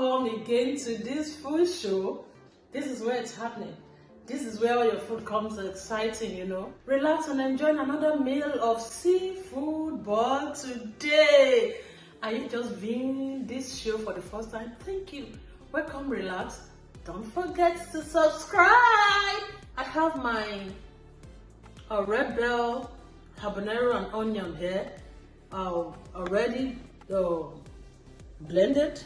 Welcome again to this food show. This is where it's happening. This is where all your food comes exciting, you know. Relax and enjoy another meal of seafood. But today, are you just viewing this show for the first time? Thank you. Welcome, relax. Don't forget to subscribe. I have my red bell, habanero and onion here already blended.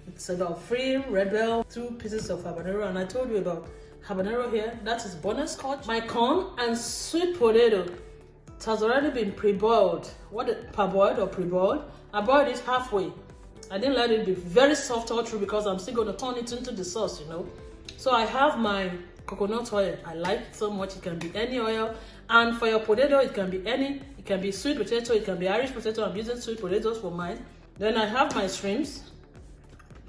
It's about 3 red bell, 2 pieces of habanero, and I told you about habanero here. That is butterscotch. My corn and sweet potato. It has already been pre-boiled. Parboiled or pre-boiled? I boiled it halfway. I didn't let it be very soft all through because I'm still going to turn it into the sauce, you know. So I have my coconut oil. I like it so much. It can be any oil. And for your potato, it can be any. It can be sweet potato. It can be Irish potato. I'm using sweet potatoes for mine. Then I have my shrimps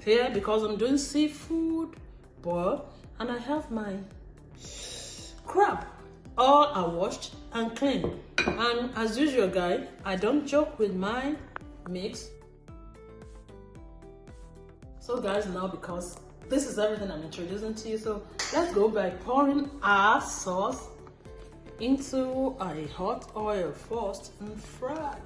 here because I'm doing seafood boil. And I have my crab. All are washed and clean. And as usual, guys, I don't joke with my mix. So guys, now because this is everything I'm introducing to you, so let's go by pouring our sauce into a hot oil first and fry.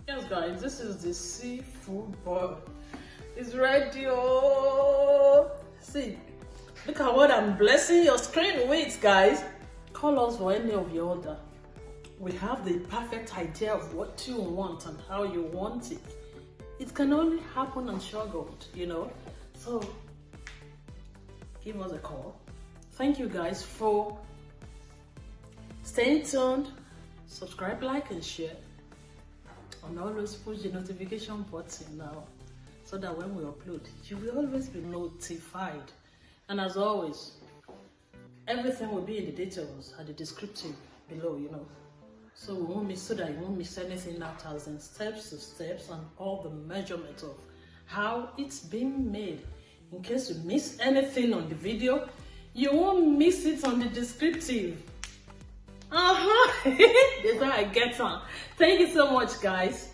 Yes guys, this is the seafood boil. It's ready. Oh, see, look at what I'm blessing your screen with, guys. Call us for any of your order. We have the perfect idea of what you want and how you want it. It can only happen on Sure Gold, you know. So give us a call. Thank you guys for staying tuned. Subscribe, like and share. And always push the notification button now so that when we upload, you will always be notified. And as always, everything will be in the details at the descriptive below, you know. So we won't miss, so that you won't miss anything out, as in steps to steps and all the measurements of how it's being made. In case you miss anything on the video, you won't miss it on the descriptive. That's how I get on. Thank you so much, guys.